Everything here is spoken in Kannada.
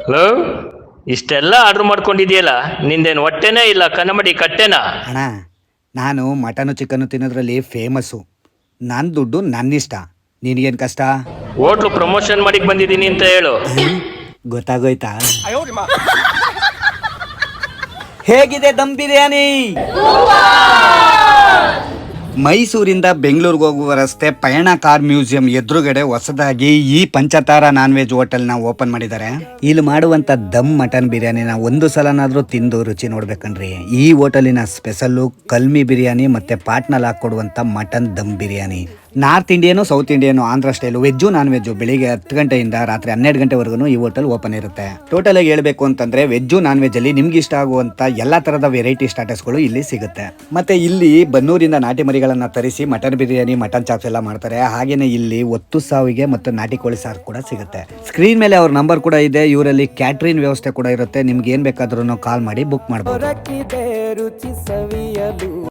ಹಲೋ, ಇಷ್ಟೆಲ್ಲ ಆರ್ಡರ್ ಮಾಡ್ಕೊಂಡಿದೆಯಲ್ಲ, ನಿಂದೇನು ಹೊಟ್ಟೆನೇ ಇಲ್ಲ ಕನ್ನಮಡಿ ಕಟ್ಟೆನಾ? ಅಣ್ಣ, ನಾನು ಮಟನು ಚಿಕನ್ನು ತಿನ್ನೋದ್ರಲ್ಲಿ ಫೇಮಸ್ಸು. ನನ್ನ ದುಡ್ಡು ನನ್ನಿಷ್ಟ, ನಿನಗೇನು ಕಷ್ಟ? ಹೋಟ್ಲು ಪ್ರಮೋಷನ್ ಮಾಡಿಕ್ ಬಂದಿದ್ದೀನಿ ಅಂತ ಹೇಳು. ಗೊತ್ತಾಗೋಯ್ತಾ? ಹೇಗಿದೆ ದಮ್ ಬಿರಿಯಾನಿ? ಮೈಸೂರಿಂದ ಬೆಂಗಳೂರಿಗೆ ಹೋಗುವ ರಸ್ತೆ ಪಯಣ ಕಾರ್ ಮ್ಯೂಸಿಯಂ ಎದುರುಗಡೆ ಹೊಸದಾಗಿ ಈ ಪಂಚತಾರ ನಾನ್ ವೆಜ್ ಹೋಟೆಲ್ನ ಓಪನ್ ಮಾಡಿದ್ದಾರೆ. ಇಲ್ಲಿ ಮಾಡುವಂತ ದಮ್ ಮಟನ್ ಬಿರಿಯಾನಿನ ಒಂದು ಸಲನಾದ್ರೂ ತಿಂದು ರುಚಿ ನೋಡ್ಬೇಕನ್ರಿ. ಈ ಹೋಟೆಲಿನ ಸ್ಪೆಷಲ್ಲು ಕಲ್ಮಿ ಬಿರಿಯಾನಿ ಮತ್ತೆ ಪಾಟ್ನಲ್ಲಿ ಹಾಕೊಡುವಂತ mutton dum biryani. North Indian, south Indian, Andhra style, veg non veg ಬೆಳಿಗ್ಗೆ 10 ಗಂಟೆಯಿಂದ ರಾತ್ರಿ 12 ಗಂಟೆವರೆಗೂ ಈ ಹೋಟೆಲ್ ಓಪನ್ ಇರುತ್ತೆ. ಟೋಟಲ್ ಆಗಿ ಹೇಳ್ಬೇಕು ಅಂತಂದ್ರೆ ವೆಜ್ಜು ನಾನ್ ವೆಜ್ ಅಲ್ಲಿ ನಿಮ್ಗೆ ಇಷ್ಟ ಆಗುವಂತ ಎಲ್ಲಾ ತರದ ವೆರೈಟಿ ಸ್ಟಾರ್ಟರ್ಸ್ಗಳು ಇಲ್ಲಿ ಸಿಗುತ್ತೆ. ಮತ್ತೆ ಇಲ್ಲಿ ಬನ್ನೂರಿಂದ ನಾಟಿ ಮರಿಗಳನ್ನ ತರಿಸಿ ಮಟನ್ ಬಿರಿಯಾನಿ, ಮಟನ್ ಚಾಪ್ಸ್ ಎಲ್ಲ ಮಾಡ್ತಾರೆ. ಹಾಗೇನೆ ಇಲ್ಲಿ ಒತ್ತು ಸಾವಿಗೆ ಮತ್ತು ನಾಟಿ ಕೋಳಿ ಸಾರು ಕೂಡ ಸಿಗುತ್ತೆ. ಸ್ಕ್ರೀನ್ ಮೇಲೆ ಅವ್ರ ನಂಬರ್ ಕೂಡ ಇದೆ. ಇವರಲ್ಲಿ ಕ್ಯಾಟ್ರಿನ್ ವ್ಯವಸ್ಥೆ ಕೂಡ ಇರುತ್ತೆ. ನಿಮ್ಗೆ ಏನ್ ಬೇಕಾದ್ರೂ ಕಾಲ್ ಮಾಡಿ ಬುಕ್ ಮಾಡಬಹುದು.